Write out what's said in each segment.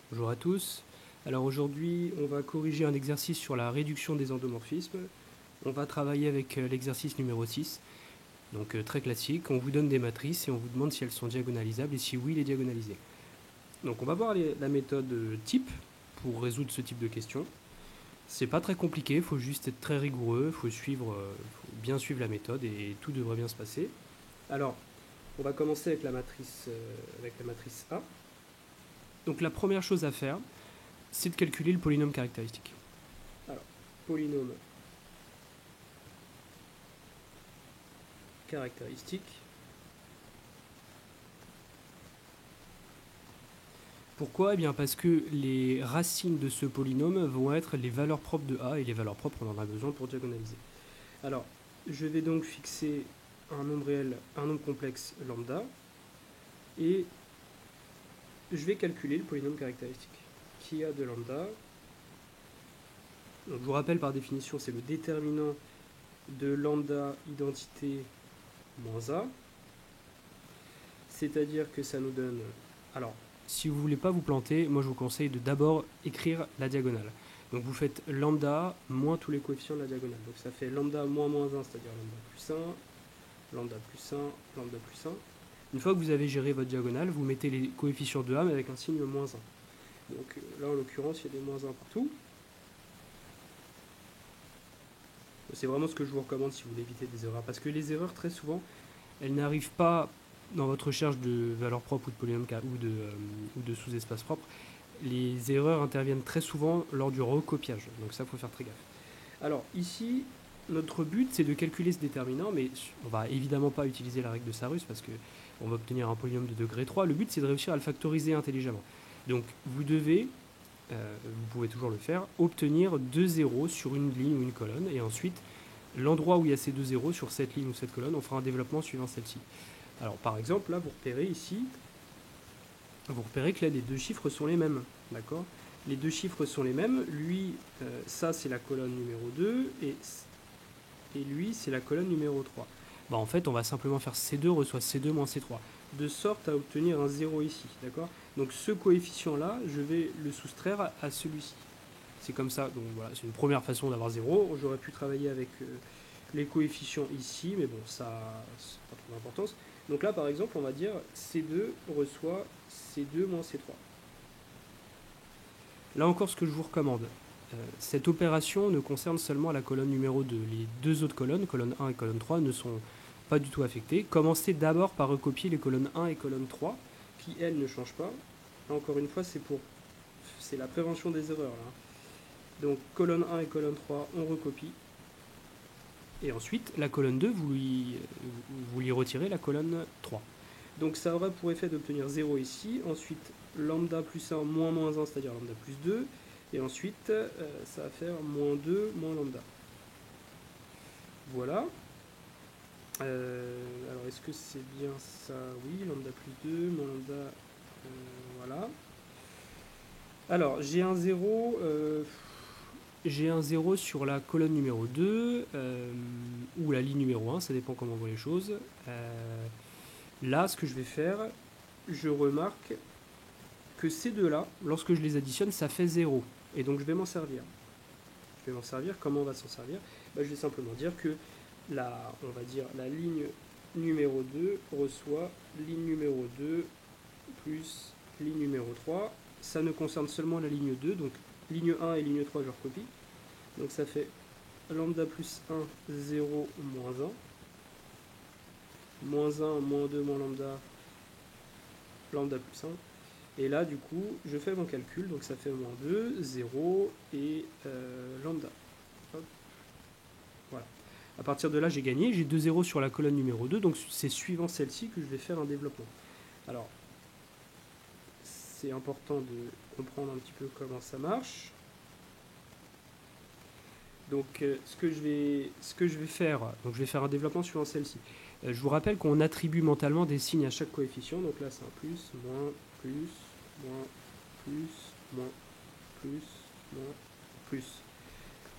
Bonjour à tous. Alors aujourd'hui, on va corriger un exercice sur la réduction des endomorphismes. On va travailler avec l'exercice numéro 6, donc très classique. On vous donne des matrices et on vous demande si elles sont diagonalisables et si oui, les diagonaliser. Donc on va voir la méthode type pour résoudre ce type de questions. C'est pas très compliqué, il faut juste être très rigoureux, il faut bien suivre la méthode et tout devrait bien se passer. Alors, on va commencer avec la matrice A. Donc la première chose à faire, c'est de calculer le polynôme caractéristique. Alors, polynôme caractéristique. Pourquoi? Eh bien parce que les racines de ce polynôme vont être les valeurs propres de A, et les valeurs propres, on en a besoin pour diagonaliser. Alors, je vais donc fixer un nombre réel, un nombre complexe lambda, et je vais calculer le polynôme caractéristique. Qui a de lambda? Donc, je vous rappelle, par définition, c'est le déterminant de lambda identité moins A. C'est-à-dire que ça nous donne... Alors, si vous ne voulez pas vous planter, moi je vous conseille de d'abord écrire la diagonale. Donc vous faites lambda moins tous les coefficients de la diagonale. Donc ça fait lambda moins 1, c'est-à-dire lambda plus 1, lambda plus 1, lambda plus 1. Une fois que vous avez géré votre diagonale, vous mettez les coefficients de A mais avec un signe moins 1. Donc là en l'occurrence, il y a des moins 1 partout. C'est vraiment ce que je vous recommande si vous voulez éviter des erreurs. Parce que les erreurs, très souvent, elles n'arrivent pas dans votre recherche de valeurs propres ou de polynômes ou de sous-espaces propres. Les erreurs interviennent très souvent lors du recopiage. Donc ça, il faut faire très gaffe. Alors ici, notre but, c'est de calculer ce déterminant, mais on va évidemment pas utiliser la règle de Sarus parce qu'on va obtenir un polynôme de degré 3. Le but, c'est de réussir à le factoriser intelligemment. Donc vous devez, vous pouvez toujours le faire, obtenir 2 zéros sur une ligne ou une colonne, et ensuite, l'endroit où il y a ces 2 zéros sur cette ligne ou cette colonne, on fera un développement suivant celle-ci. Alors par exemple, là, vous repérez ici, vous repérez que là, les deux chiffres sont les mêmes, d'accord? Les deux chiffres sont les mêmes. Lui, ça, c'est la colonne numéro 2, et lui, c'est la colonne numéro 3. Bah, en fait, on va simplement faire C2 reçoit C2 moins C3, de sorte à obtenir un 0 ici, d'accord? Donc ce coefficient-là, je vais le soustraire à celui-ci. C'est comme ça, donc voilà, c'est une première façon d'avoir 0. J'aurais pu travailler avec les coefficients ici, mais bon, ça n'a pas trop d'importance. Donc là, par exemple, on va dire C2 reçoit C2 moins C3. Là encore, ce que je vous recommande, cette opération ne concerne seulement la colonne numéro 2. Les deux autres colonnes, colonne 1 et colonne 3, ne sont pas du tout affectées. Commencez d'abord par recopier les colonnes 1 et colonne 3, qui, elles, ne changent pas. Là, encore une fois, c'est la prévention des erreurs. Là. Donc, colonne 1 et colonne 3, on recopie. Et ensuite, la colonne 2, vous lui retirez la colonne 3. Donc ça aura pour effet d'obtenir 0 ici. Ensuite, lambda plus 1 moins moins 1, c'est-à-dire lambda plus 2. Et ensuite, ça va faire moins 2 moins lambda. Voilà. Alors, est-ce que c'est bien ça? Oui, lambda plus 2 moins lambda. Voilà. Alors, j'ai un 0... j'ai un 0 sur la colonne numéro 2, ou la ligne numéro 1, ça dépend comment on voit les choses. Là, ce que je vais faire, je remarque que ces deux-là, lorsque je les additionne, ça fait 0. Et donc je vais m'en servir. Je vais m'en servir. Comment on va s'en servir? Je vais simplement dire que on va dire la ligne numéro 2 reçoit ligne numéro 2 plus ligne numéro 3. Ça ne concerne seulement la ligne 2, donc ligne 1 et ligne 3, je recopie. Donc ça fait lambda plus 1, 0, moins 1. Moins 1, moins 2, moins lambda, lambda plus 1. Et là, du coup, je fais mon calcul, donc ça fait moins 2, 0 et lambda. Hop. Voilà. À partir de là, j'ai gagné. J'ai 2 zéros sur la colonne numéro 2, donc c'est suivant celle-ci que je vais faire un développement. Alors, c'est important de comprendre un petit peu comment ça marche. Donc, ce que je vais faire, donc je vais faire un développement suivant celle-ci. Je vous rappelle qu'on attribue mentalement des signes à chaque coefficient. Donc là, c'est un plus, moins, plus, moins, plus, moins, plus, moins, plus.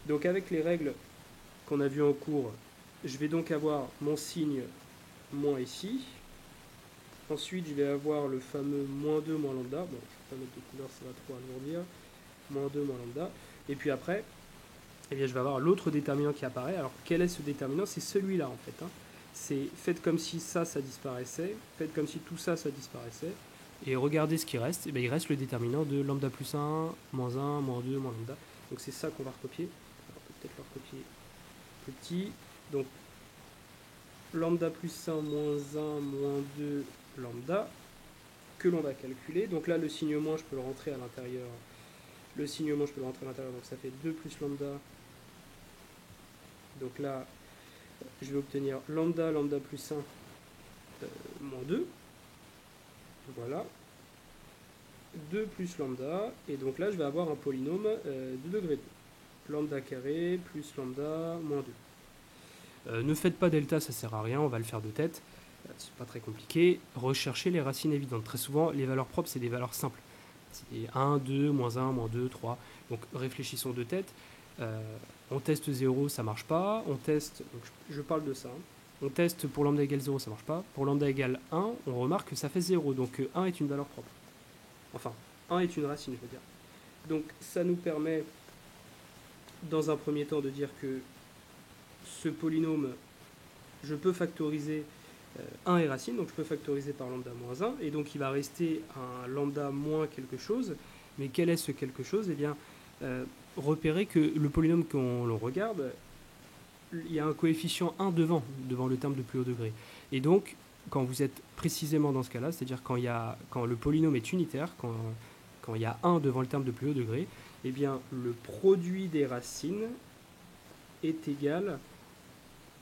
Donc avec les règles qu'on a vues en cours, je vais donc avoir mon signe moins ici. Ensuite, je vais avoir le fameux moins 2 moins lambda. Bon, je ne vais pas mettre de couleur, ça va trop alourdir. Moins 2 moins lambda. Et puis après, eh bien, je vais avoir l'autre déterminant qui apparaît. Alors, quel est ce déterminant? C'est celui-là, en fait. Hein. C'est faites comme si ça disparaissait. Faites comme si tout ça disparaissait. Et regardez ce qui reste. Eh bien, il reste le déterminant de lambda plus 1, moins 1, moins 2, moins lambda. Donc, c'est ça qu'on va recopier. Alors, peut-être le recopier petit. Donc, lambda plus 1, moins 1, moins 2, lambda, que l'on va calculer. Donc là, le signe moins, je peux le rentrer à l'intérieur. Le signe moins, je peux le rentrer à l'intérieur. Donc ça fait 2 plus lambda. Donc là, je vais obtenir lambda, lambda plus 1, moins 2. Voilà. 2 plus lambda. Et donc là, je vais avoir un polynôme de degré 2. Lambda carré plus lambda moins 2. Ne faites pas delta, ça sert à rien, on va le faire de tête. C'est pas très compliqué. Recherchez les racines évidentes. Très souvent, les valeurs propres, c'est des valeurs simples. C'est 1, 2, moins 1, moins 2, 3. Donc réfléchissons de tête. On teste 0, ça marche pas. On teste, donc je parle de ça. Hein. On teste pour lambda égale 0, ça marche pas. Pour lambda égale 1, on remarque que ça fait 0. Donc 1 est une valeur propre. Enfin, 1 est une racine, je veux dire. Donc ça nous permet, dans un premier temps, de dire que ce polynôme, je peux factoriser 1 est racine, donc je peux factoriser par lambda moins 1, et donc il va rester un lambda moins quelque chose. Mais quel est ce quelque chose? Eh bien, repérez que le polynôme qu'on le regarde, il y a un coefficient 1 devant le terme de plus haut degré. Et donc, quand vous êtes précisément dans ce cas-là, c'est-à-dire quand le polynôme est unitaire, quand il y a 1 devant le terme de plus haut degré, eh bien, le produit des racines est égal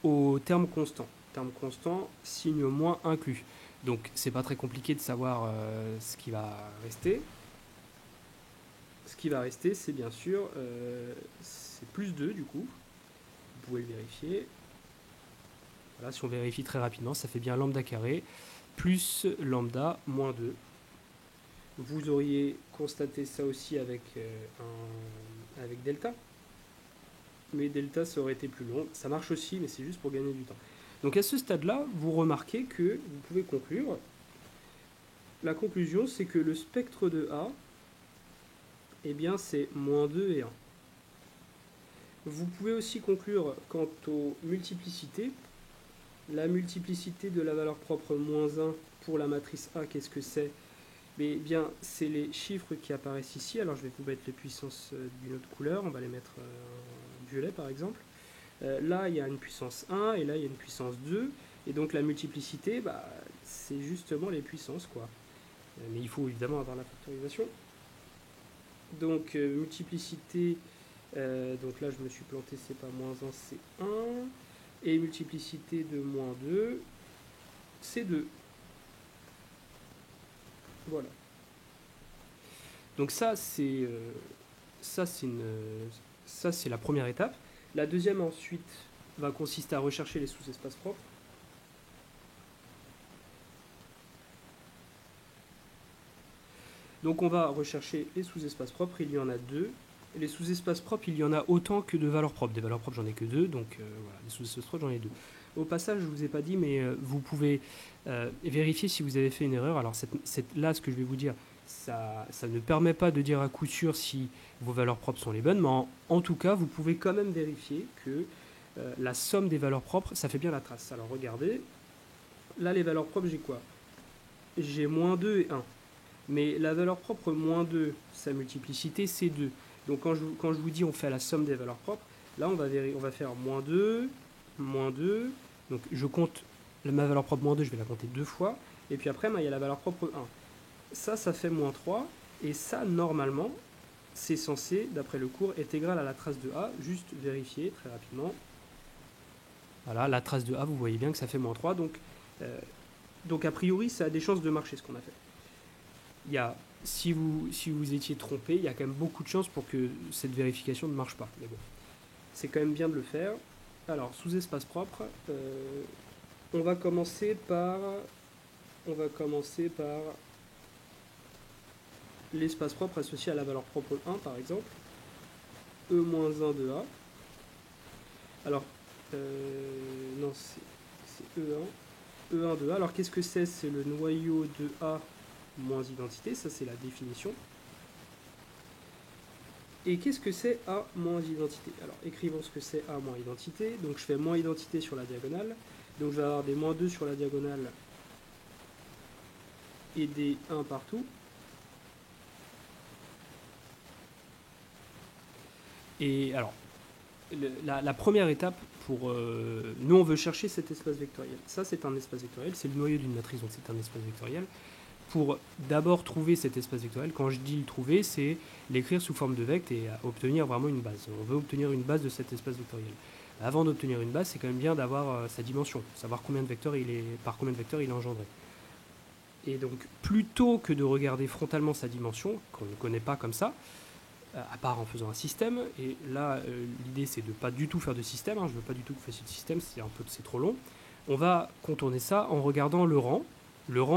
au terme constant. Terme constant, signe moins inclus. Donc c'est pas très compliqué de savoir ce qui va rester. Ce qui va rester, c'est bien sûr c'est plus 2 du coup. Vous pouvez le vérifier. Voilà, si on vérifie très rapidement, ça fait bien lambda carré plus lambda moins 2. Vous auriez constaté ça aussi avec delta. Mais delta, ça aurait été plus long. Ça marche aussi, mais c'est juste pour gagner du temps. Donc à ce stade-là, vous remarquez que vous pouvez conclure. La conclusion, c'est que le spectre de A, eh bien, c'est moins 2 et 1. Vous pouvez aussi conclure quant aux multiplicités. La multiplicité de la valeur propre moins 1 pour la matrice A, qu'est-ce que c'est? Eh bien, c'est les chiffres qui apparaissent ici. Alors, je vais vous mettre les puissances d'une autre couleur. On va les mettre en violet, par exemple. Là, il y a une puissance 1 et là, il y a une puissance 2. Et donc, la multiplicité, c'est justement les puissances, quoi. Mais il faut évidemment avoir la factorisation. Donc, multiplicité, donc là, je me suis planté, c'est pas moins 1, c'est 1. Et multiplicité de moins 2, c'est 2. Voilà. Donc ça, c'est la première étape. La deuxième, ensuite, va consister à rechercher les sous-espaces propres. Donc on va rechercher les sous-espaces propres, il y en a 2. Et les sous-espaces propres, il y en a autant que de valeurs propres. Des valeurs propres, j'en ai que 2, donc voilà, des sous-espaces propres, j'en ai 2. Au passage, je ne vous ai pas dit, mais vous pouvez vérifier si vous avez fait une erreur. Alors là, ce que je vais vous dire, ça ne permet pas de dire à coup sûr si vos valeurs propres sont les bonnes, mais en tout cas, vous pouvez quand même vérifier que la somme des valeurs propres, ça fait bien la trace. Alors regardez, là les valeurs propres, j'ai quoi? J'ai moins 2 et 1. Mais la valeur propre moins 2, sa multiplicité, c'est 2. Donc quand je vous dis on fait la somme des valeurs propres, là on va faire moins 2, moins 2. Donc je compte ma valeur propre moins 2, je vais la compter 2 fois. Et puis après, il y a la valeur propre 1. Ça fait moins 3. Et ça, normalement, c'est censé, d'après le cours, être égal à la trace de A. Juste vérifier très rapidement. Voilà, la trace de A, vous voyez bien que ça fait moins 3. Donc a priori, ça a des chances de marcher ce qu'on a fait. Il y a, si vous étiez trompé, il y a quand même beaucoup de chances pour que cette vérification ne marche pas. Mais bon, c'est quand même bien de le faire. Alors, sous espace propre, on va commencer par l'espace propre associé à la valeur propre 1, par exemple. E-1 de A. Alors, non, c'est E1. E1 de A. Alors qu'est-ce que c'est? C'est le noyau de A moins identité, ça c'est la définition. Et qu'est-ce que c'est A moins identité? Alors écrivons ce que c'est A moins identité. Donc je fais moins identité sur la diagonale. Donc je vais avoir des moins 2 sur la diagonale et des 1 partout. Et alors, la première étape pour... nous, on veut chercher cet espace vectoriel. Ça, c'est un espace vectoriel, c'est le noyau d'une matrice, donc c'est un espace vectoriel. Pour d'abord trouver cet espace vectoriel, quand je dis le trouver, c'est l'écrire sous forme de vecte et obtenir vraiment une base. On veut obtenir une base de cet espace vectoriel. Avant d'obtenir une base, c'est quand même bien d'avoir sa dimension, savoir combien de vecteurs par combien de vecteurs il est engendré. Et donc, plutôt que de regarder frontalement sa dimension, qu'on ne connaît pas comme ça, à part en faisant un système, et là l'idée c'est de pas du tout faire de système, je veux pas du tout que vous fassiez de système, c'est trop long. On va contourner ça en regardant le rang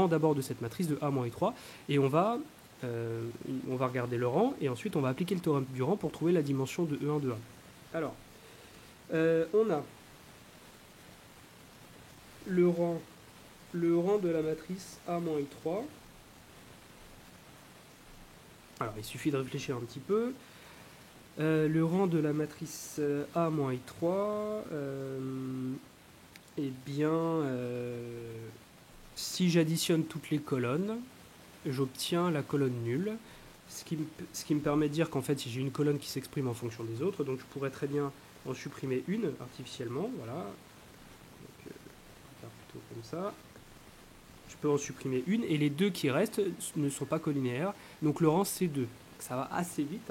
d'abord de cette matrice de A-3, et on va regarder le rang, et ensuite on va appliquer le théorème du rang pour trouver la dimension de E1 de A. Alors, on a le rang de la matrice A-3. Alors, il suffit de réfléchir un petit peu. Le rang de la matrice A-3, eh bien, si j'additionne toutes les colonnes, j'obtiens la colonne nulle, ce qui me permet de dire qu'en fait, si j'ai une colonne qui s'exprime en fonction des autres, donc je pourrais très bien en supprimer une artificiellement, voilà. Donc, on va faire plutôt comme ça. Je peux en supprimer une, et les deux qui restent ne sont pas collinéaires, donc le rang c'est 2. Ça va assez vite,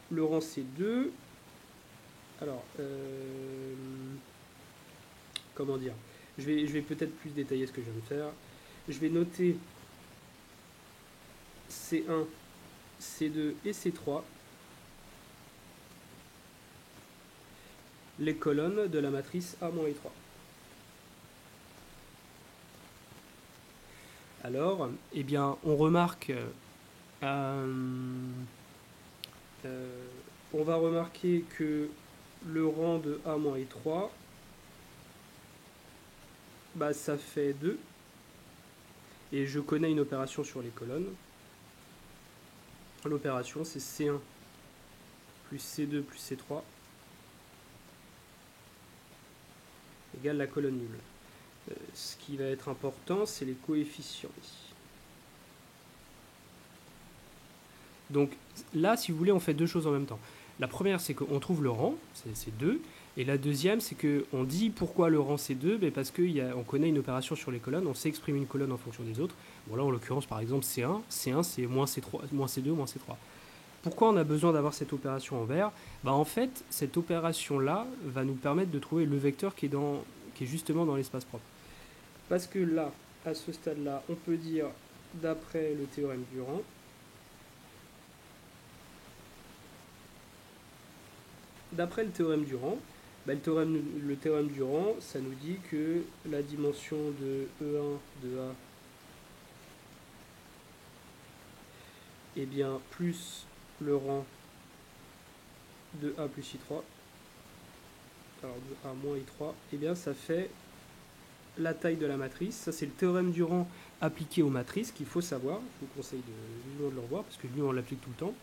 Le rang c'est 2. Alors, comment dire? Je vais peut-être plus détailler ce que je viens de faire. Je vais noter C1, C2 et C3, les colonnes de la matrice A-3. Alors, eh bien, on remarque, on va remarquer que le rang de A-3, bah, ça fait 2. Et je connais une opération sur les colonnes. L'opération, c'est C1 plus C2 plus C3 égale la colonne nulle. Ce qui va être important, c'est les coefficients ici. Donc là, si vous voulez, on fait deux choses en même temps. La première, c'est qu'on trouve le rang, c'est 2. Et la deuxième, c'est qu'on dit pourquoi le rang c'est 2, parce qu'on connaît une opération sur les colonnes, on sait exprimer une colonne en fonction des autres. Bon là, en l'occurrence, par exemple, C1, c'est moins C3, moins C2, moins C3. Pourquoi on a besoin d'avoir cette opération en vert? En fait, cette opération-là va nous permettre de trouver le vecteur qui est justement dans l'espace propre. Parce que là, à ce stade-là, on peut dire, d'après le théorème du rang, le théorème du rang, ça nous dit que la dimension de E1 de A est bien plus le rang de A plus I3, alors de A moins I3, et bien ça fait la taille de la matrice. Ça, c'est le théorème du rang appliqué aux matrices qu'il faut savoir. Je vous conseille de le revoir parce que lui, on l'applique tout le temps.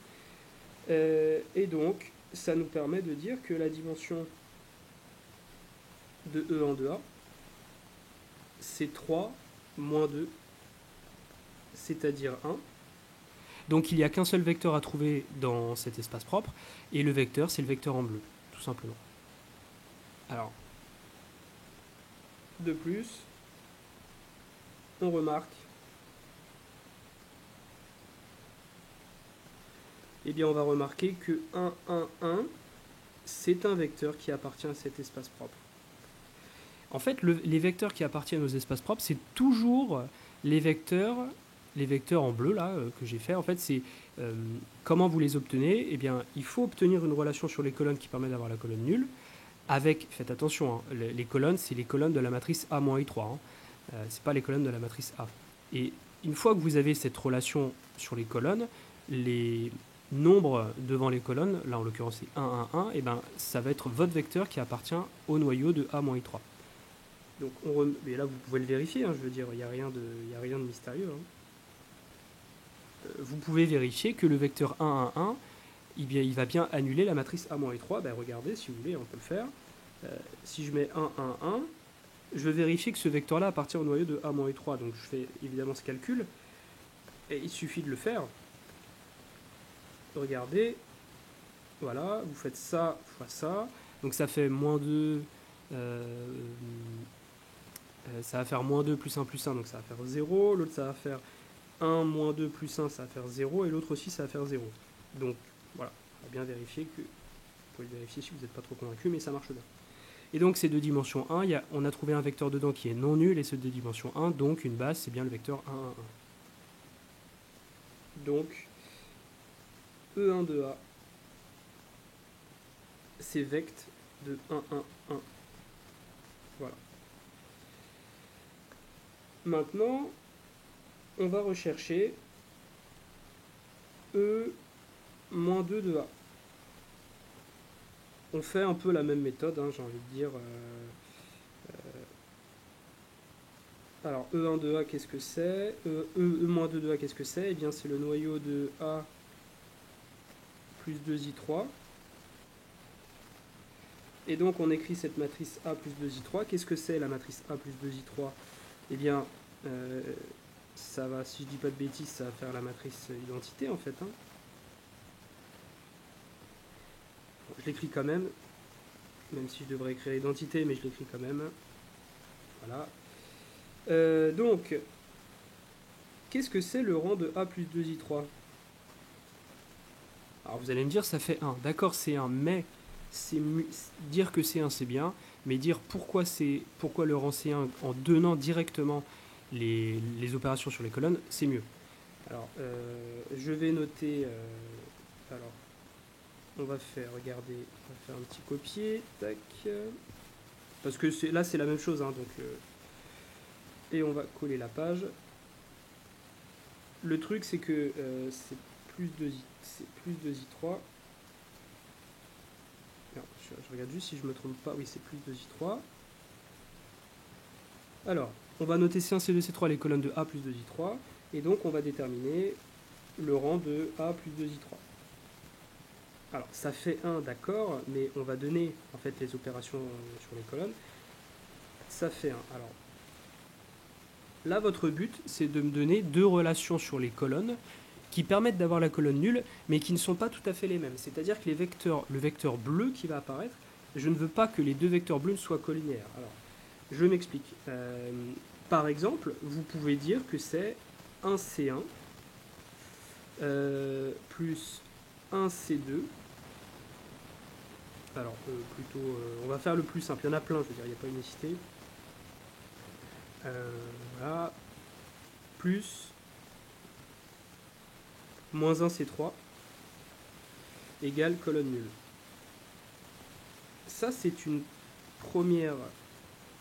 Et donc, ça nous permet de dire que la dimension de E1 de A, c'est 3 moins 2, c'est-à-dire 1. Donc, il n'y a qu'un seul vecteur à trouver dans cet espace propre, et le vecteur, c'est le vecteur en bleu, tout simplement. Alors, de plus, on remarque, on va remarquer que 1, 1, 1, c'est un vecteur qui appartient à cet espace propre. En fait, les vecteurs qui appartiennent aux espaces propres, c'est toujours les vecteurs en bleu là que j'ai fait. En fait, c'est comment vous les obtenez. Il faut obtenir une relation sur les colonnes qui permet d'avoir la colonne nulle. Faites attention, les colonnes, c'est les colonnes de la matrice A-I3. C'est pas les colonnes de la matrice A. Et une fois que vous avez cette relation sur les colonnes, les nombres devant les colonnes, là en l'occurrence c'est 1, 1, 1, ça va être votre vecteur qui appartient au noyau de A-I3. Donc, mais là, vous pouvez le vérifier, hein, je veux dire, il n'y a rien de mystérieux. Hein. Vous pouvez vérifier que le vecteur 1, 1, 1, il va bien annuler la matrice A-3. Ben, regardez, si vous voulez, on peut le faire. Si je mets 1, 1, 1, je veux vérifier que ce vecteur-là appartient au noyau de A-3. Donc, je fais évidemment ce calcul. Et il suffit de le faire. Regardez. Voilà, vous faites ça fois ça. Donc, ça fait moins 2... ça va faire moins 2 plus 1 plus 1, donc ça va faire 0. L'autre, ça va faire 1 moins 2 plus 1, ça va faire 0. Et l'autre aussi, ça va faire 0. Donc, voilà, on va bien vérifier que... Vous pouvez le vérifier si vous n'êtes pas trop convaincu, mais ça marche bien. Et donc, c'est de dimension 1. On a trouvé un vecteur dedans qui est non nul, et c'est de dimension 1. Donc, une base, c'est bien le vecteur 1, 1, 1. Donc, E1 de A, c'est vect de 1, 1, 1. Voilà. Maintenant, on va rechercher E-2 de A. On fait un peu la même méthode, hein, j'ai envie de dire. Alors, E1 de A, qu'est-ce que c'est? E-2 de A, qu'est-ce que c'est? Eh bien, c'est le noyau de A plus 2i3. Et donc, on écrit cette matrice A plus 2i3. Qu'est-ce que c'est la matrice A plus 2i3? Eh bien, ça va, si je dis pas de bêtises, ça va faire la matrice identité, en fait. Hein. Bon, je l'écris quand même si je devrais écrire identité, mais je l'écris quand même. Voilà. Donc, qu'est-ce que c'est le rang de A plus 2i3? Alors, vous allez me dire, ça fait 1. D'accord, c'est 1, mais dire que c'est 1, c'est bien, mais dire pourquoi le rang c'est 1 en donnant directement les opérations sur les colonnes, c'est mieux. Alors, je vais noter... alors, on va faire, regardez, on va faire un petit copier, tac, parce que là c'est la même chose, hein, donc, et on va coller la page. Le truc c'est que c'est plus 2i3. Alors, je regarde juste si je me trompe pas, oui c'est plus 2i3. Alors, on va noter C1, C2, C3 les colonnes de A plus 2i3, et donc on va déterminer le rang de A plus 2i3. Alors, ça fait 1, d'accord, mais on va donner en fait les opérations sur les colonnes. Ça fait 1. Alors, là, votre but, c'est de me donner deux relations sur les colonnes qui permettent d'avoir la colonne nulle, mais qui ne sont pas tout à fait les mêmes. C'est-à-dire que le vecteur bleu qui va apparaître, je ne veux pas que les deux vecteurs bleus soient collinaires. Alors, je m'explique. Par exemple, vous pouvez dire que c'est 1C1 plus 1C2. Alors, plutôt, on va faire le plus simple. Il y en a plein, je veux dire, il n'y a pas une nécessité. Voilà. Plus moins 1C3 égale colonne nulle. Ça, c'est une première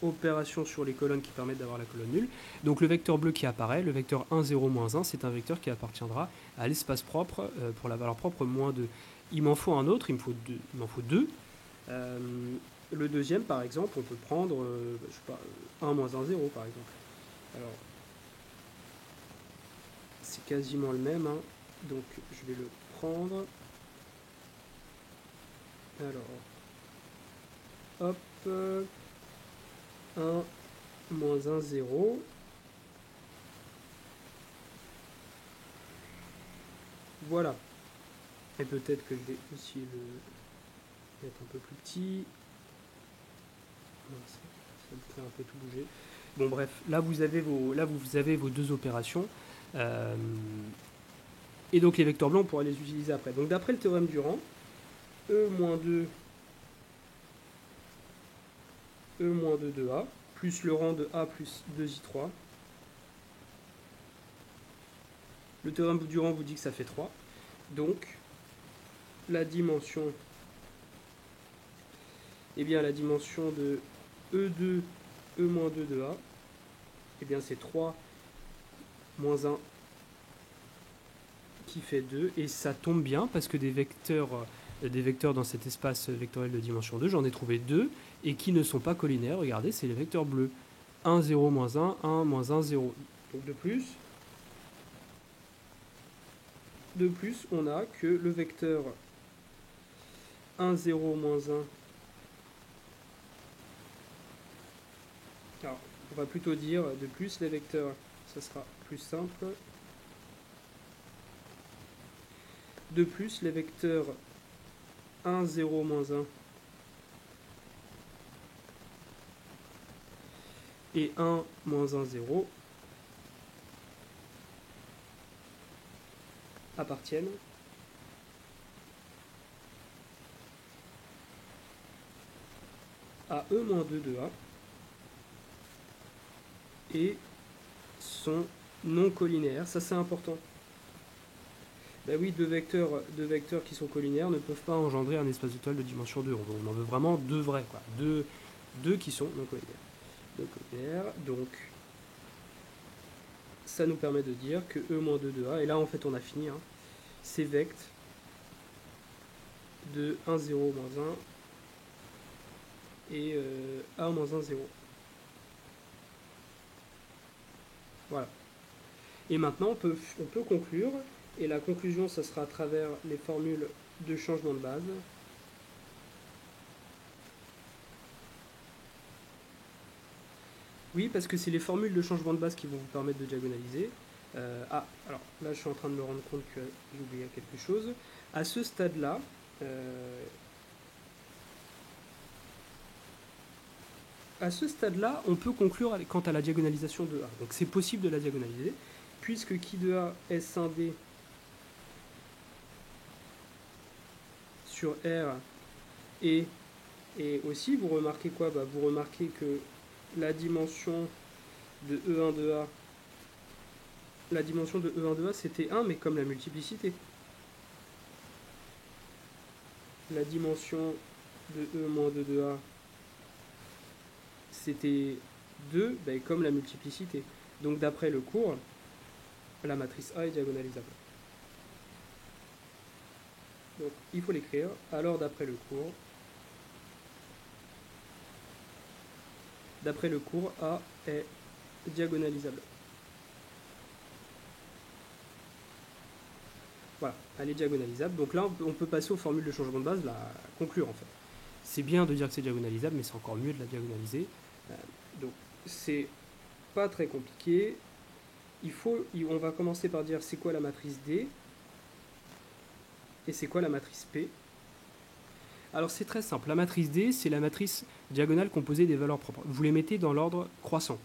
opération sur les colonnes qui permettent d'avoir la colonne nulle. Donc le vecteur bleu qui apparaît, le vecteur 1, 0, moins 1, c'est un vecteur qui appartiendra à l'espace propre pour la valeur propre moins 2. Il m'en faut un autre, il m'en faut deux. Le deuxième, par exemple, on peut prendre je sais pas, 1 moins 1, 0, par exemple. Alors, c'est quasiment le même, hein. Donc je vais le prendre. Alors, hop, 1 moins 1, 0. Voilà. Et peut-être que je vais aussi le mettre un peu plus petit. Ça me fait un peu tout bouger. Bon bref, là vous avez vos deux opérations. Et donc les vecteurs blancs, on pourra les utiliser après. Donc d'après le théorème du rang, E-2 de A, plus le rang de A plus 2i3. Le théorème du rang vous dit que ça fait 3. Donc, la dimension, eh bien la dimension de E2, E-2 de A, eh bien c'est 3 moins 1 qui fait 2. Et ça tombe bien parce que des vecteurs dans cet espace vectoriel de dimension 2, j'en ai trouvé 2 et qui ne sont pas collinaires. Regardez, c'est les vecteurs bleus. 1, 0, moins 1, 1, moins 1, 0. Donc de plus, on a que le vecteur 1, 0, moins 1. Alors, on va plutôt dire de plus les vecteurs, ça sera plus simple. De plus, les vecteurs 1, 0, moins 1 et 1, moins 1, 0 appartiennent à E-2 de A et sont non collinéaires. Ça, c'est important. Ben oui, deux vecteurs qui sont collinéaires ne peuvent pas engendrer un espace total de dimension 2. On en veut vraiment deux vrais, quoi. Deux qui sont non collinéaires. Donc, ça nous permet de dire que E-2 de A, et là en fait on a fini, hein, c'est vect de 1, 0, moins 1 et A moins 1, 0. Voilà. Et maintenant on peut conclure, et la conclusion ça sera à travers les formules de changement de base. Oui, parce que c'est les formules de changement de base qui vont vous permettre de diagonaliser. Alors là je suis en train de me rendre compte que j'ai oublié quelque chose. À ce stade-là, on peut conclure quant à la diagonalisation de A. Donc c'est possible de la diagonaliser, puisque qui de A est scindé sur R et aussi, vous remarquez quoi? Vous remarquez que la dimension de E1 de A, c'était 1, mais comme la multiplicité. La dimension de E-2 de A, c'était 2, comme la multiplicité. Donc d'après le cours, la matrice A est diagonalisable. Donc il faut l'écrire. Alors d'après le cours, A est diagonalisable. Voilà, elle est diagonalisable. Donc là, on peut passer aux formules de changement de base, la conclure en fait. C'est bien de dire que c'est diagonalisable, mais c'est encore mieux de la diagonaliser. Donc c'est pas très compliqué. On va commencer par dire c'est quoi la matrice D et c'est quoi la matrice P. Alors c'est très simple. La matrice D, c'est la matrice diagonale composée des valeurs propres. Vous les mettez dans l'ordre croissant.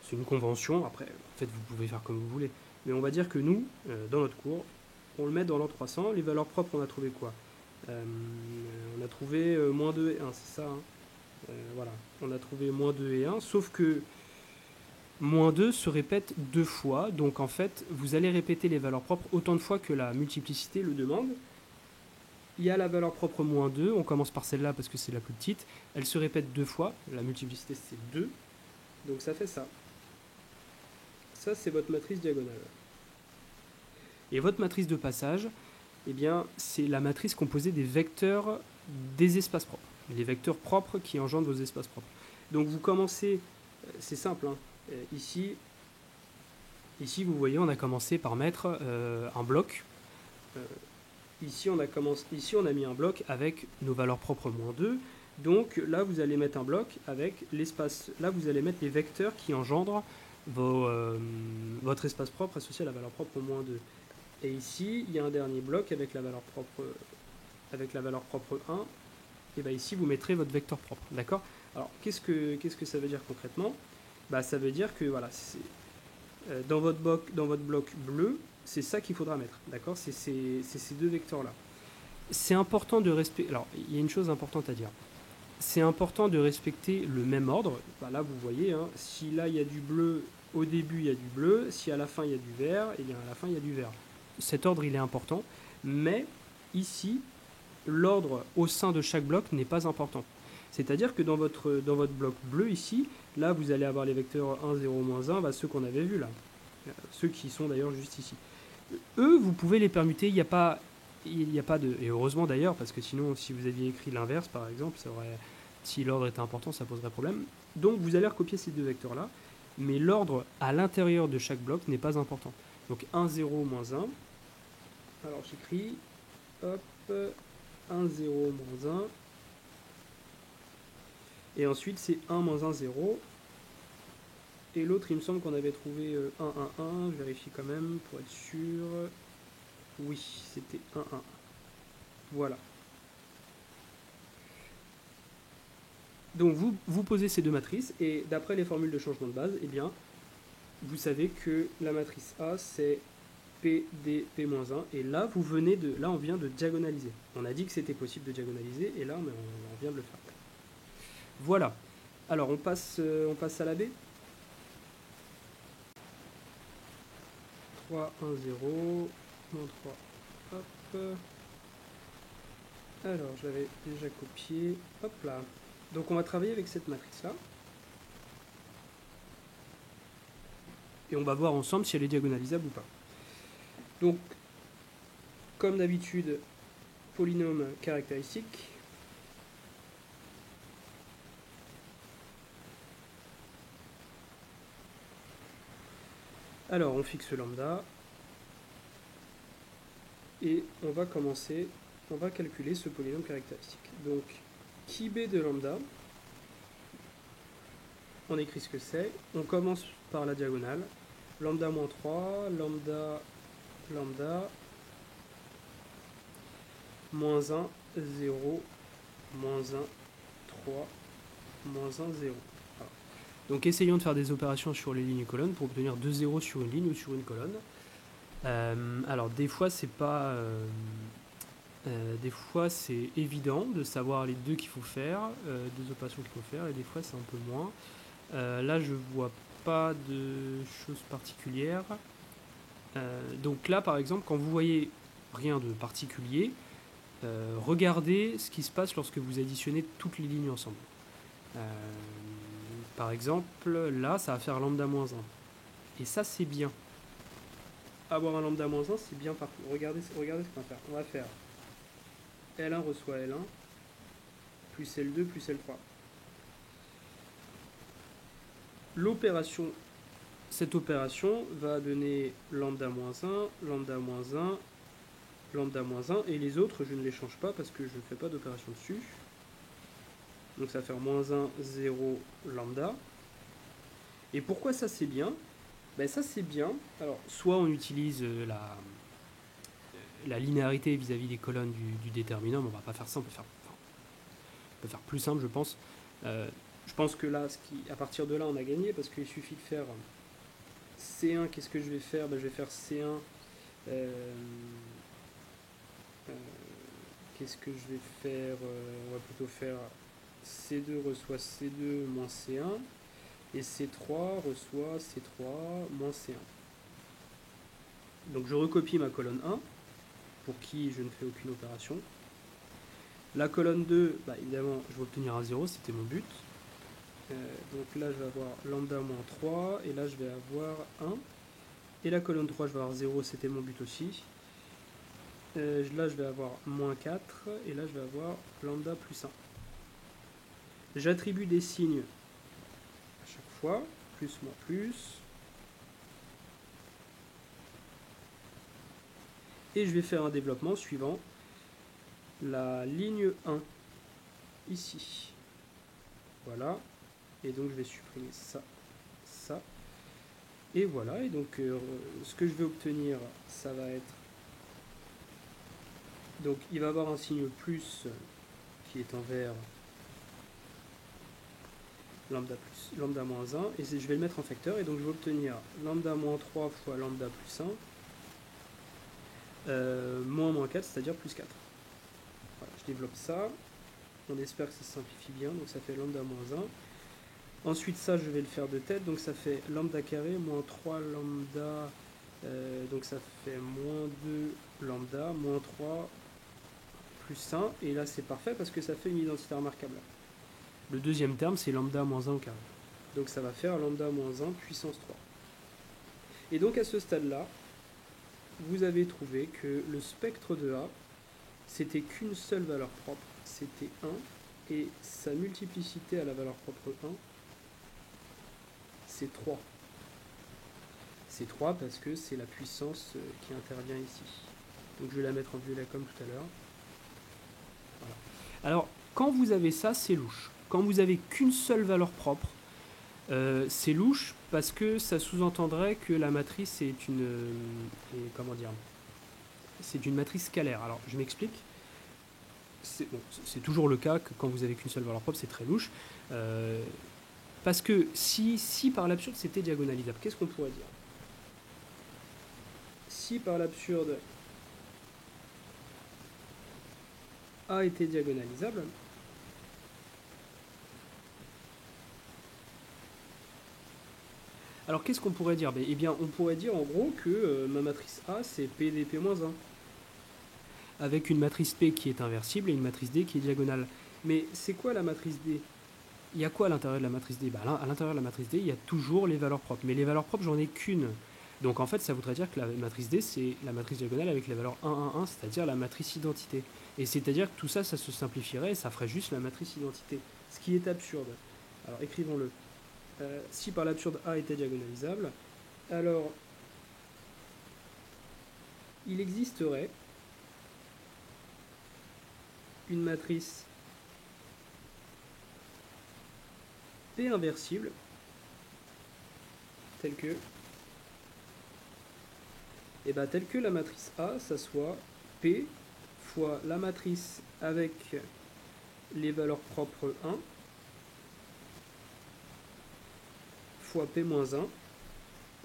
C'est une convention. Après, en fait, vous pouvez faire comme vous voulez. Mais on va dire que nous, dans notre cours, on le met dans l'ordre croissant. Les valeurs propres, on a trouvé quoi? On a trouvé moins 2 et 1, c'est ça, hein. Voilà, on a trouvé moins 2 et 1, sauf que moins 2 se répète deux fois, donc en fait, vous allez répéter les valeurs propres autant de fois que la multiplicité le demande. Il y a la valeur propre moins 2, on commence par celle-là parce que c'est la plus petite, elle se répète deux fois, la multiplicité c'est 2, donc ça fait ça. Ça, c'est votre matrice diagonale. Et votre matrice de passage, eh bien, c'est la matrice composée des vecteurs des espaces propres. Les vecteurs propres qui engendrent vos espaces propres. Donc vous commencez, c'est simple, hein, ici, vous voyez, on a commencé par mettre un bloc. Ici, on a mis un bloc avec nos valeurs propres moins 2. Donc là, vous allez mettre un bloc avec l'espace. Là, vous allez mettre les vecteurs qui engendrent votre espace propre associé à la valeur propre moins 2. Et ici, il y a un dernier bloc avec la valeur propre 1. Et bien ici, vous mettrez votre vecteur propre. D'accord? Alors, qu'est-ce que ça veut dire concrètement? Ça veut dire que voilà, dans votre bloc bleu, c'est ça qu'il faudra mettre. D'accord? C'est ces deux vecteurs-là. C'est important de respecter. Alors, il y a une chose importante à dire. C'est important de respecter le même ordre. Là, vous voyez, hein, si là, il y a du bleu, au début, il y a du bleu. Si à la fin, il y a du vert, et bien à la fin, il y a du vert. Cet ordre, il est important. Mais ici, l'ordre au sein de chaque bloc n'est pas important. C'est-à-dire que dans votre bloc bleu ici, là, vous allez avoir les vecteurs 1, 0, moins 1, ceux qu'on avait vus là. Ceux qui sont d'ailleurs juste ici. Eux, vous pouvez les permuter, il n'y a pas de... Et heureusement d'ailleurs, parce que sinon, si vous aviez écrit l'inverse, par exemple, si l'ordre était important, ça poserait problème. Donc, vous allez recopier ces deux vecteurs-là, mais l'ordre à l'intérieur de chaque bloc n'est pas important. Donc 1, 0, moins 1. Alors j'écris, hop, 1, 0, moins 1. Et ensuite c'est 1, moins 1, 0. Et l'autre, il me semble qu'on avait trouvé 1, 1, 1. Je vérifie quand même pour être sûr. Oui, c'était 1, 1. Voilà. Donc vous posez ces deux matrices et d'après les formules de changement de base, eh bien, vous savez que la matrice A c'est P, D, P-1 et là on vient de diagonaliser. On a dit que c'était possible de diagonaliser et là on vient de le faire. Voilà. Alors on passe à la B. 3, 1, 0, moins 3, hop. Alors je l'avais déjà copié, hop là. Donc on va travailler avec cette matrice-là. Et on va voir ensemble si elle est diagonalisable ou pas. Donc, comme d'habitude, polynôme caractéristique. Alors on fixe lambda. Et on va calculer ce polynôme caractéristique. Donc, qui b de lambda, on écrit ce que c'est. On commence par la diagonale. Lambda moins 3, lambda, lambda, moins 1, 0, moins 1, 3, moins 1, 0. Voilà. Donc essayons de faire des opérations sur les lignes et colonnes pour obtenir 2 zéros sur une ligne ou sur une colonne. Alors des fois c'est pas... des fois c'est évident de savoir les deux qu'il faut faire, deux opérations qu'il faut faire, et des fois c'est un peu moins. Là je vois pas de choses particulières. Donc là par exemple quand vous voyez rien de particulier, regardez ce qui se passe lorsque vous additionnez toutes les lignes ensemble. Par exemple là ça va faire lambda moins 1. Et ça c'est bien. Avoir un lambda moins 1 c'est bien partout. Regardez ce qu'on va faire. On va faire L1 reçoit L1 plus L2 plus L3. Cette opération va donner lambda moins 1, lambda moins 1, lambda moins 1, et les autres, je ne les change pas parce que je ne fais pas d'opération dessus. Donc ça va faire moins 1, 0, lambda. Et pourquoi ça c'est bien? Ben ça c'est bien. Alors, soit on utilise la linéarité vis-à-vis des colonnes du déterminant, mais on va pas faire ça, on peut faire plus simple, je pense. Je pense que là, à partir de là, on a gagné parce qu'il suffit de faire C1. Qu'est-ce que je vais faire? Ben, je vais faire C1. Qu'est-ce que je vais faire? On va plutôt faire C2 reçoit C2 moins C1 et C3 reçoit C3 moins C1. Donc je recopie ma colonne 1 pour qui je ne fais aucune opération. La colonne 2, bah, évidemment, je vais obtenir un 0, c'était mon but. Donc là, je vais avoir lambda moins 3, et là, je vais avoir 1. Et la colonne 3, je vais avoir 0, c'était mon but aussi. Là, je vais avoir moins 4, et là, je vais avoir lambda plus 1. J'attribue des signes à chaque fois, plus, moins, plus. Et je vais faire un développement suivant la ligne 1, ici. Voilà. Et donc, je vais supprimer ça, ça. Et voilà. Et donc, ce que je vais obtenir, ça va être... Donc, il va avoir un signe plus qui est en vert, lambda moins 1. Et je vais le mettre en facteur. Et donc, je vais obtenir lambda moins 3 fois lambda plus 1, moins 4, c'est-à-dire plus 4. Voilà, je développe ça. On espère que ça se simplifie bien. Donc, ça fait lambda moins 1. Ensuite, ça, je vais le faire de tête. Donc, ça fait lambda carré moins 3 lambda. Donc, ça fait moins 2 lambda moins 3 plus 1. Et là, c'est parfait parce que ça fait une identité remarquable. Le deuxième terme, c'est lambda moins 1 au carré. Donc, ça va faire lambda moins 1 puissance 3. Et donc, à ce stade-là, vous avez trouvé que le spectre de A, c'était qu'une seule valeur propre. C'était 1. Et sa multiplicité à la valeur propre 1, c'est 3. C'est 3 parce que c'est la puissance qui intervient ici. Donc je vais la mettre en violet comme tout à l'heure. Voilà. Alors, quand vous avez ça, c'est louche. Quand vous avez qu'une seule valeur propre, c'est louche parce que ça sous-entendrait que la matrice est une... comment dire, c'est une matrice scalaire. Alors, je m'explique. C'est bon, toujours le cas que quand vous avez qu'une seule valeur propre, c'est très louche. Parce que si par l'absurde c'était diagonalisable, qu'est-ce qu'on pourrait dire? Si par l'absurde A était diagonalisable, alors qu'est-ce qu'on pourrait dire? Eh bien, on pourrait dire en gros que ma matrice A c'est P dp-1, avec une matrice P qui est inversible et une matrice D qui est diagonale. Mais c'est quoi la matrice D? Il y a quoi à l'intérieur de la matrice D? À l'intérieur de la matrice D, il y a toujours les valeurs propres. Mais les valeurs propres, j'en ai qu'une. Donc en fait, ça voudrait dire que la matrice D, c'est la matrice diagonale avec les valeurs 1, 1, 1, c'est-à-dire la matrice identité. Et c'est-à-dire que tout ça, ça se simplifierait et ça ferait juste la matrice identité. Ce qui est absurde. Alors écrivons-le. Si par l'absurde A était diagonalisable, alors il existerait une matrice P inversible telle que telle que la matrice A, ça soit P fois la matrice avec les valeurs propres 1 fois P-1,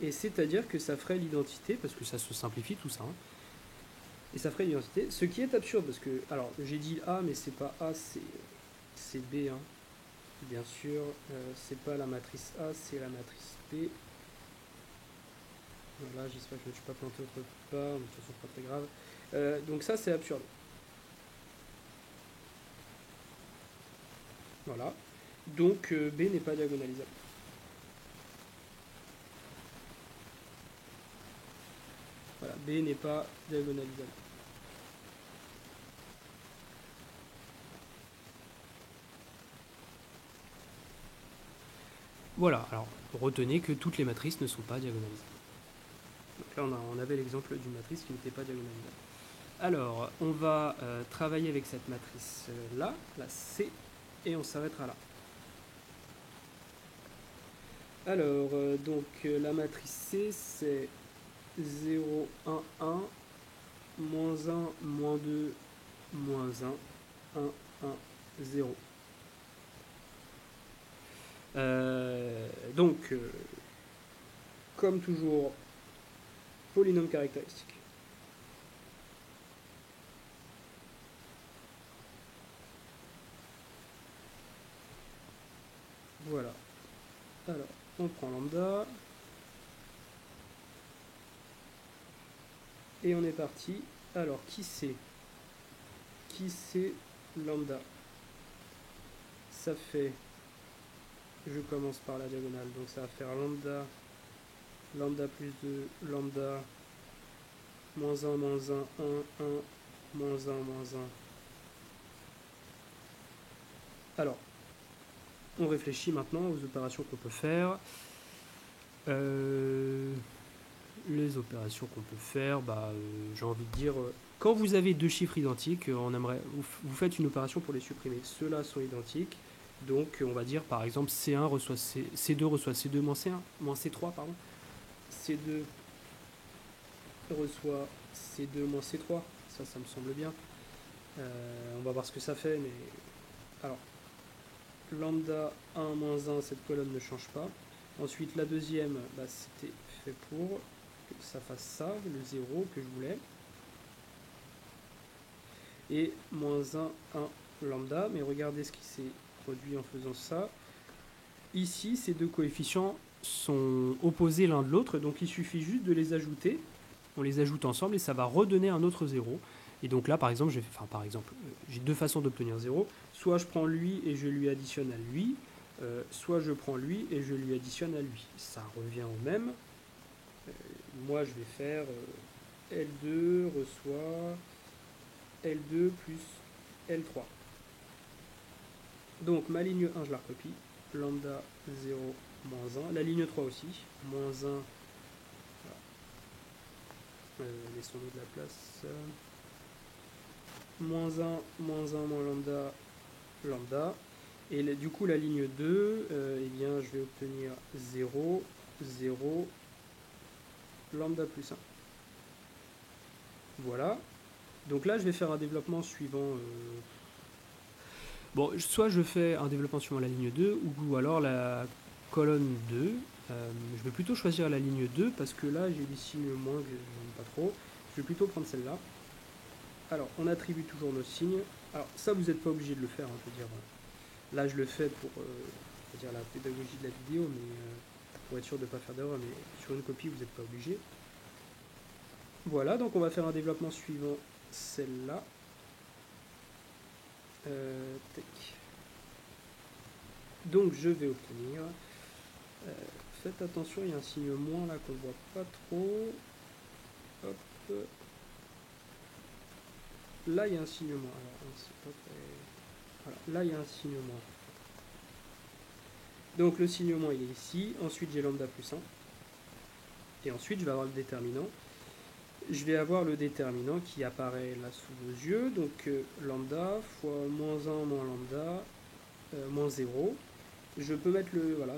et c'est-à-dire que ça ferait l'identité, parce que ça se simplifie tout ça, hein, et ça ferait l'identité, ce qui est absurde, parce que, alors j'ai dit A, mais c'est pas A, c'est B, hein. Bien sûr, c'est pas la matrice A, c'est la matrice P. Voilà, j'espère que je ne me suis pas planté autre part, mais de toute façon, pas très grave. Donc ça, c'est absurde. Voilà. Donc B n'est pas diagonalisable. Voilà, B n'est pas diagonalisable. Voilà, alors retenez que toutes les matrices ne sont pas diagonalisables. Donc là, on avait l'exemple d'une matrice qui n'était pas diagonalisable. Alors, on va travailler avec cette matrice-là, la C, et on s'arrêtera là. Alors, la matrice C, c'est 0, 1, 1, moins 1, moins 2, moins 1, 1, 1, 0. Comme toujours, polynôme caractéristique. Voilà. Alors, on prend lambda. Et on est parti. Alors, qui c'est lambda? Ça fait... Je commence par la diagonale. Donc ça va faire lambda. Lambda plus 2. Lambda. Moins 1, moins 1, 1, 1. Moins 1, moins 1. Alors, on réfléchit maintenant aux opérations qu'on peut faire. Les opérations qu'on peut faire, j'ai envie de dire, quand vous avez deux chiffres identiques, vous faites une opération pour les supprimer. Ceux-là sont identiques, donc on va dire par exemple C1 reçoit C2 reçoit C2 moins C1, moins C3, pardon. C2 reçoit C2 moins C3, ça me semble bien. On va voir ce que ça fait, mais... Alors, lambda 1 moins 1, cette colonne ne change pas. Ensuite, la deuxième, c'était fait pour que ça fasse ça, le 0 que je voulais. Et moins 1, 1 lambda, mais regardez ce qui s'est produit en faisant ça. Ici, ces deux coefficients sont opposés l'un de l'autre, donc il suffit juste de les ajouter. On les ajoute ensemble et ça va redonner un autre 0. Et donc là, par exemple, j'ai deux façons d'obtenir 0. Soit je prends lui et je lui additionne à lui, soit je prends lui et je lui additionne à lui. Ça revient au même. Moi, je vais faire L2 reçoit L2 plus L3. Donc ma ligne 1, je la recopie. Lambda 0, moins 1, la ligne 3 aussi, moins 1, voilà. Laissons-nous de la place, moins 1, moins lambda, lambda, et du coup la ligne 2, eh bien je vais obtenir 0, 0, lambda plus 1. Voilà. Donc là je vais faire un développement suivant... Bon, soit je fais un développement suivant la ligne 2, ou alors la colonne 2. Je vais plutôt choisir la ligne 2, parce que là j'ai des signes moins que j'aime pas trop. Je vais plutôt prendre celle-là. Alors, on attribue toujours nos signes. Alors, ça, vous n'êtes pas obligé de le faire, hein, je veux dire... Là, je le fais pour dire la pédagogie de la vidéo, mais pour être sûr de ne pas faire d'erreur, mais sur une copie, vous n'êtes pas obligé. Voilà, donc on va faire un développement suivant celle-là. Donc, je vais obtenir... faites attention, il y a un signe moins là qu'on ne voit pas trop. Hop. Là, il y a un signe moins. Alors, c'est pas très... Voilà, là, il y a un signe moins. Donc le signe moins il est ici, ensuite j'ai lambda plus 1, et ensuite je vais avoir le déterminant. Je vais avoir le déterminant qui apparaît là sous vos yeux, donc lambda fois moins 1 moins lambda, moins 0. Je peux mettre le... Voilà,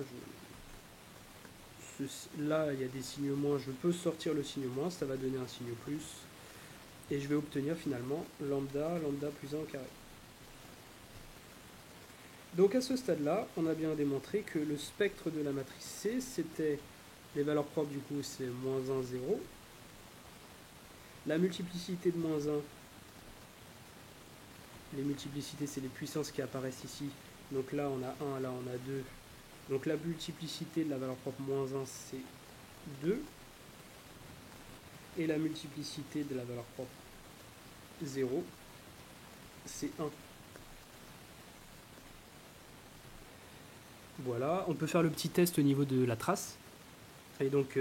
là il y a des signes moins, je peux sortir le signe moins, ça va donner un signe plus, et je vais obtenir finalement lambda, lambda plus 1 au carré. Donc à ce stade-là, on a bien démontré que le spectre de la matrice C, c'était les valeurs propres, du coup, c'est moins 1, 0. La multiplicité de moins 1, les multiplicités, c'est les puissances qui apparaissent ici. Donc là, on a 1, là, on a 2. Donc la multiplicité de la valeur propre moins 1, c'est 2. Et la multiplicité de la valeur propre 0, c'est 1. Voilà, on peut faire le petit test au niveau de la trace. Et donc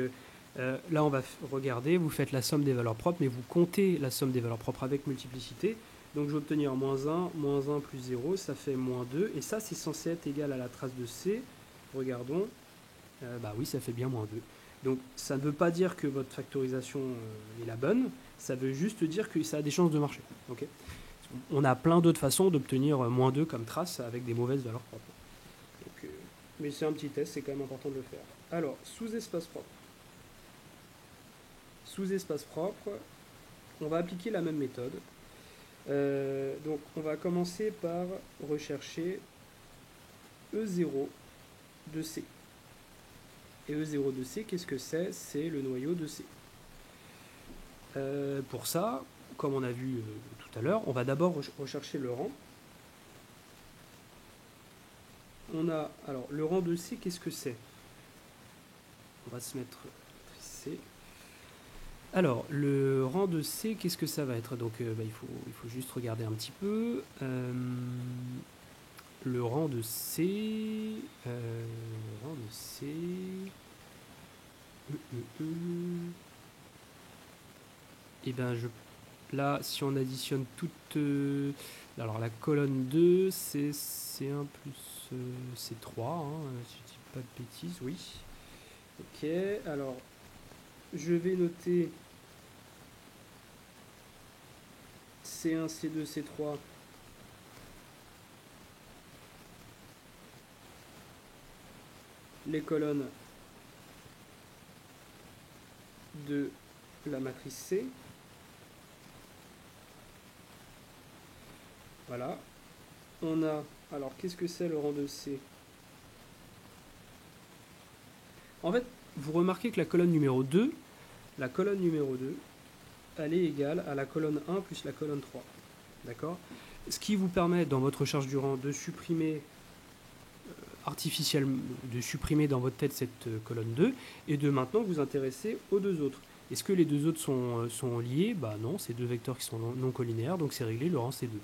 là, on va regarder, vous faites la somme des valeurs propres, mais vous comptez la somme des valeurs propres avec multiplicité. Donc je vais obtenir moins 1 plus 0, ça fait moins 2. Et ça, c'est censé être égal à la trace de C. Regardons. Bah oui, ça fait bien moins 2. Donc ça ne veut pas dire que votre factorisation est la bonne, ça veut juste dire que ça a des chances de marcher. Okay, on a plein d'autres façons d'obtenir moins 2 comme trace avec des mauvaises valeurs propres. Donc, mais c'est un petit test, c'est quand même important de le faire. Alors, sous espace propre. Sous espace propre, on va appliquer la même méthode. Donc on va commencer par rechercher E0 de C. Et E0 de C, qu'est-ce que c'est? C'est le noyau de C. Pour ça, comme on a vu tout à l'heure, on va d'abord rechercher le rang. On a, alors, le rang de C, qu'est-ce que c'est? On va se mettre C. Alors, le rang de C, qu'est-ce que ça va être? Donc, il faut juste regarder un petit peu. Le rang de C... Et bien, là, si on additionne toutes... alors, la colonne 2, c'est C1 plus C3, hein, si je dis pas de bêtises, oui. Ok, alors, je vais noter C1, C2, C3. Les colonnes de la matrice C. Voilà. On a... Alors, qu'est-ce que c'est le rang de C? En fait, vous remarquez que la colonne numéro 2, elle est égale à la colonne 1 plus la colonne 3. D'accord? Ce qui vous permet, dans votre recherche du rang, de supprimer artificiellement, de supprimer dans votre tête cette colonne 2, et de maintenant vous intéresser aux deux autres. Est-ce que les deux autres sont liés? Bah non, c'est deux vecteurs qui sont non collinéaires, donc c'est réglé, le rang c'est 2.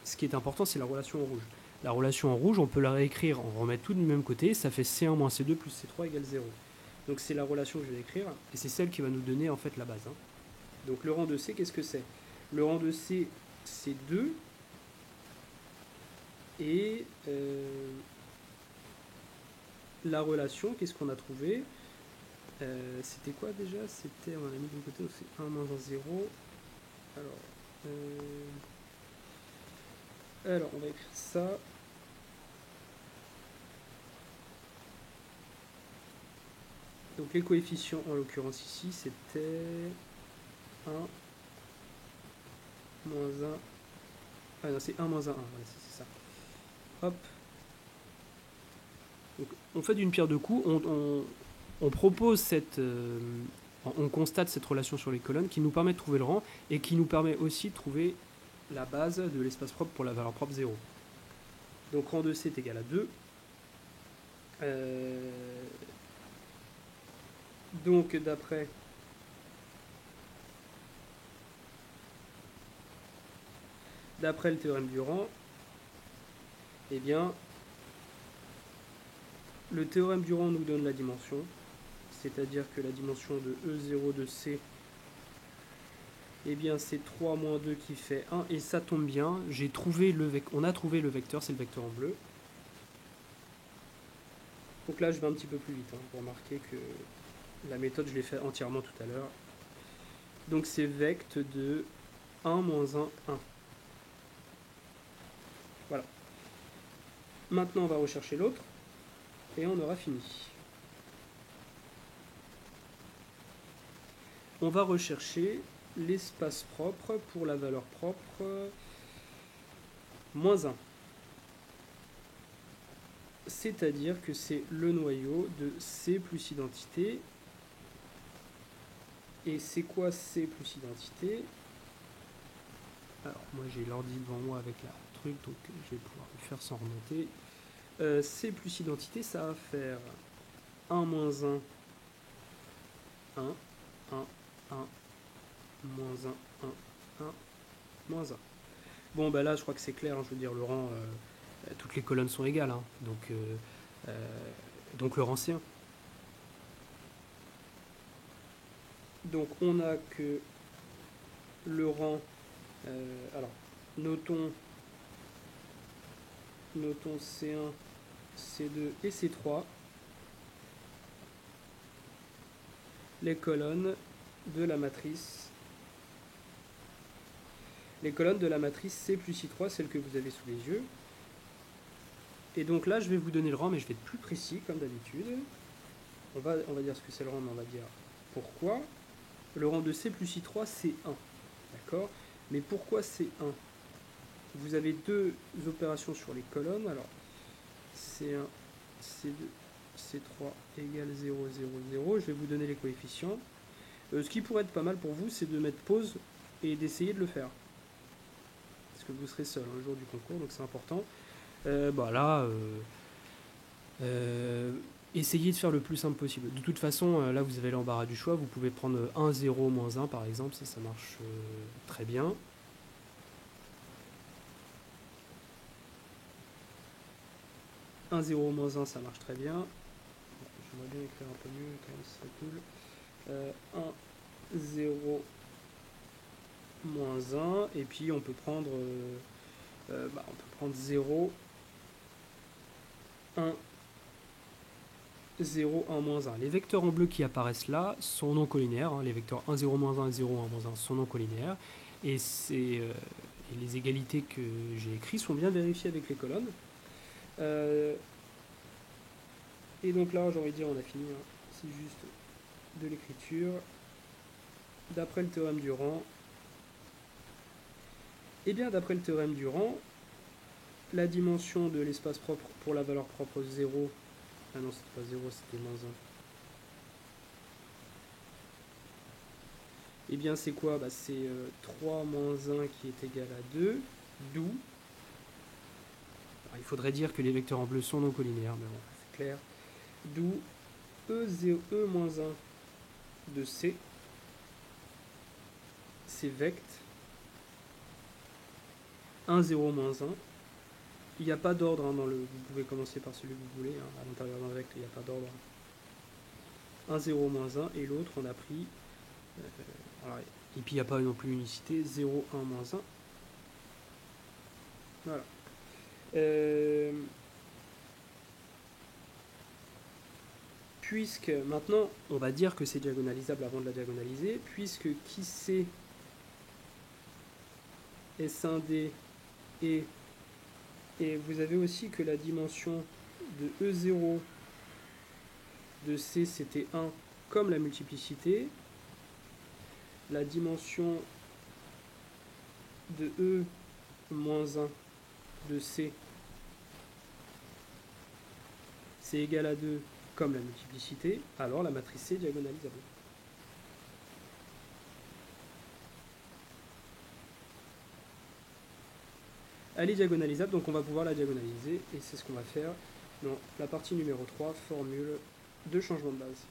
Ce qui est important, c'est la relation en rouge. La relation en rouge, on peut la réécrire, on remet tout du même côté, ça fait C1 moins C2 plus C3 égale 0. Donc c'est la relation que je vais écrire, et c'est celle qui va nous donner en fait la base. Hein. Donc le rang de C, qu'est-ce que c'est? Le rang de C, c'est 2, et la relation, qu'est-ce qu'on a trouvé? C'était quoi déjà? C'était, on a mis de côté, c'est 1 moins 1, 0. Alors, on va écrire ça. Donc les coefficients, en l'occurrence ici, c'était 1, moins 1. Ah non, c'est 1 moins 1, voilà, c'est ça. Hop. Donc, on fait d'une pierre deux coups, on propose on constate cette relation sur les colonnes qui nous permet de trouver le rang et qui nous permet aussi de trouver la base de l'espace propre pour la valeur propre 0. Donc rang de C est égal à 2. Donc d'après le théorème du rang, eh bien, le théorème du rang nous donne la dimension, c'est-à-dire que la dimension de E0 de C, eh bien, c'est 3 moins 2 qui fait 1, et ça tombe bien, on a trouvé le vecteur, c'est le vecteur en bleu. Donc là, je vais un petit peu plus vite, pour remarquer que la méthode, je l'ai fait entièrement tout à l'heure. Donc c'est vect de 1 moins 1, 1. Voilà. Maintenant, on va rechercher l'autre, et on aura fini. On va rechercher l'espace propre pour la valeur propre moins 1. C'est-à-dire que c'est le noyau de C plus identité. Et c'est quoi C plus identité? Alors, moi j'ai l'ordi devant moi avec la truc, donc je vais pouvoir le faire sans remonter. C plus identité, ça va faire 1 moins 1, 1, 1, 1, moins 1, 1, 1, moins 1. Bon, bah là, je crois que c'est clair, je veux dire, le rang, toutes les colonnes sont égales, donc le rang c'est 1. Donc on a que le rang, alors notons C1, C2 et C3, les colonnes de la matrice. Les colonnes de la matrice C plus I3, celle que vous avez sous les yeux. Et donc là, je vais vous donner le rang, mais je vais être plus précis, comme d'habitude. On va dire ce que c'est le rang, mais on va dire pourquoi. Le rang de C plus I3, c'est 1. D'accord? Mais pourquoi c'est 1? Vous avez deux opérations sur les colonnes. Alors, C1, C2, C3 égale 0, 0, 0. Je vais vous donner les coefficients. Ce qui pourrait être pas mal pour vous, c'est de mettre pause et d'essayer de le faire. Parce que vous serez seul le jour du concours, donc c'est important. Essayez de faire le plus simple possible. De toute façon, là vous avez l'embarras du choix. Vous pouvez prendre 1, 0, moins 1 par exemple, ça marche très bien. « 1, 0, moins 1, ça marche très bien. » J'aimerais bien écrire un peu mieux, quand même, c'est cool. 1, 0, moins 1, et puis on peut prendre 0, 1, 0, 1, moins 1. Les vecteurs en bleu qui apparaissent là sont non collinéaires. Les vecteurs 1, 0, moins 1 et 0, 1, moins 1 sont non collinéaires. Et les égalités que j'ai écrites sont bien vérifiées avec les colonnes. Et donc là, j'ai envie de dire, on a fini. C'est juste de l'écriture. D'après le théorème du rang, d'après le théorème du rang, la dimension de l'espace propre pour la valeur propre 0, ah non, c'était pas 0, c'était moins 1. C'est quoi? C'est 3 moins 1 qui est égal à 2, d'où, il faudrait dire que les vecteurs en bleu sont non collinéaires, mais bon, c'est clair, d'où E moins 1 de C, c'est vect 1, 0, moins 1. Il n'y a pas d'ordre vous pouvez commencer par celui que vous voulez, à l'intérieur d'un vecteur, il n'y a pas d'ordre. 1, 0, moins 1, et l'autre, on a pris, et puis il n'y a pas non plus unicité, 0, 1, moins 1. Voilà. puisque maintenant, on va dire que c'est diagonalisable avant de la diagonaliser, puisque qui c'est S1D et vous avez aussi que la dimension de E0 de C c'était 1 comme la multiplicité. La dimension de E moins 1 de C c'est égal à 2 comme la multiplicité, alors la matrice C est diagonalisable. Elle est diagonalisable, donc on va pouvoir la diagonaliser, et c'est ce qu'on va faire dans la partie numéro 3, formule de changement de base.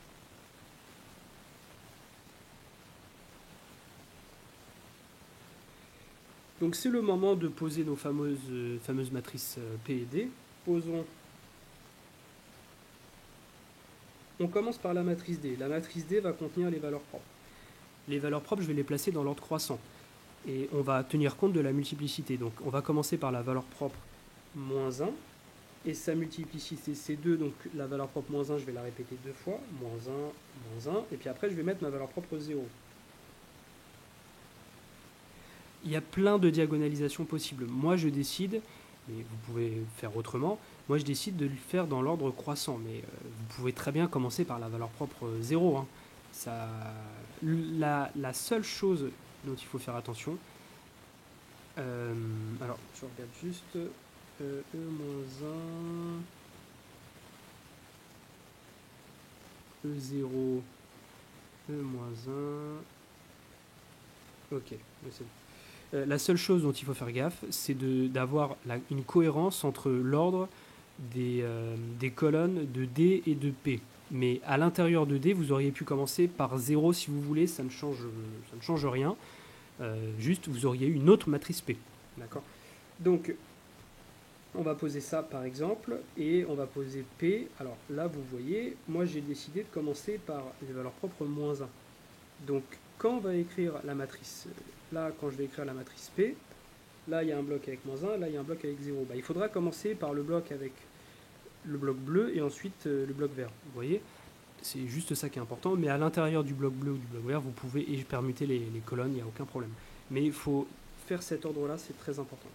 Donc c'est le moment de poser nos fameuses matrices P et D. Posons. On commence par la matrice D. La matrice D va contenir les valeurs propres. Les valeurs propres, je vais les placer dans l'ordre croissant. Et on va tenir compte de la multiplicité. Donc on va commencer par la valeur propre moins 1. Et sa multiplicité c'est 2. Donc la valeur propre moins 1, je vais la répéter 2 fois. Moins 1. Et puis après, je vais mettre ma valeur propre 0. Il y a plein de diagonalisations possibles. Moi, je décide, mais vous pouvez faire autrement, moi je décide de le faire dans l'ordre croissant. Mais vous pouvez très bien commencer par la valeur propre 0. Hein. La seule chose dont il faut faire attention, alors je regarde juste E-1, E0, E-1, ok, c'est bon. La seule chose dont il faut faire gaffe, c'est d'avoir une cohérence entre l'ordre des colonnes de D et de P. Mais à l'intérieur de D, vous auriez pu commencer par 0 si vous voulez, ça ne change rien. Juste, vous auriez eu une autre matrice P. D'accord ? Donc, on va poser ça par exemple, et on va poser P. Alors là, vous voyez, moi j'ai décidé de commencer par les valeurs propres moins 1. Donc, quand on va écrire la matrice, là, quand je vais écrire la matrice P, là, il y a un bloc avec moins 1, là, il y a un bloc avec 0. Il faudra commencer par le bloc avec le bloc bleu et ensuite le bloc vert. Vous voyez, c'est juste ça qui est important, mais à l'intérieur du bloc bleu ou du bloc vert, vous pouvez permuter les colonnes, il n'y a aucun problème. Mais il faut faire cet ordre-là, c'est très important.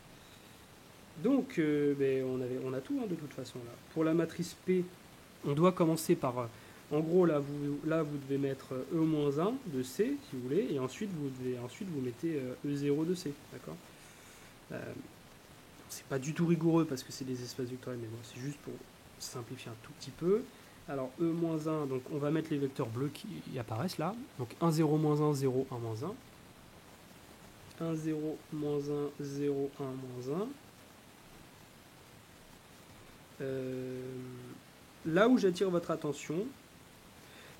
Donc, on a tout de toute façon. Là. Pour la matrice P, on doit commencer par... En gros, là, vous devez mettre E-1 de C, si vous voulez, et ensuite, vous mettez E0 de C, d'accord ? C'est pas du tout rigoureux parce que c'est des espaces vectoriels, mais bon, c'est juste pour simplifier un tout petit peu. Alors, E-1, donc on va mettre les vecteurs bleus qui apparaissent là. Donc 1, 0, moins 1, 0, 1, moins 1. 1, 0, moins 1, 0, 1, moins 1. Là où j'attire votre attention,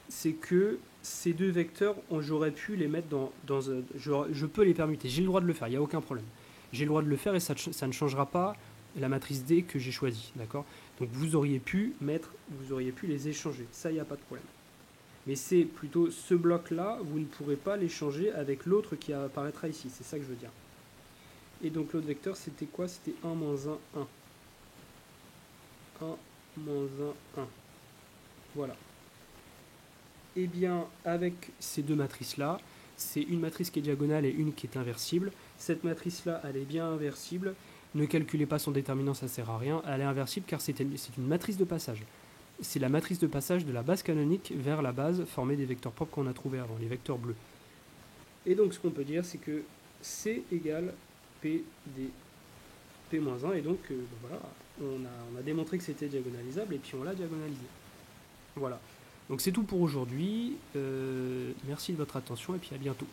c'est que ces deux vecteurs, j'aurais pu les mettre je peux les permuter, j'ai le droit de le faire, il n'y a aucun problème. J'ai le droit de le faire et ça ne changera pas la matrice D que j'ai choisie, d'accord ? Donc vous auriez pu les échanger, ça il n'y a pas de problème. Mais c'est plutôt ce bloc-là, vous ne pourrez pas l'échanger avec l'autre qui apparaîtra ici, c'est ça que je veux dire. Et donc l'autre vecteur c'était quoi ? C'était 1, moins 1, 1. 1, moins 1, 1. Voilà. Et bien, avec ces deux matrices-là, c'est une matrice qui est diagonale et une qui est inversible. Cette matrice-là, elle est bien inversible. Ne calculez pas son déterminant, ça ne sert à rien. Elle est inversible car c'est une matrice de passage. C'est la matrice de passage de la base canonique vers la base formée des vecteurs propres qu'on a trouvés avant, les vecteurs bleus. Et donc, ce qu'on peut dire, c'est que C égale P des P-1. Et donc, voilà, on a démontré que c'était diagonalisable et puis on l'a diagonalisé. Voilà. Donc c'est tout pour aujourd'hui. Merci de votre attention et puis à bientôt.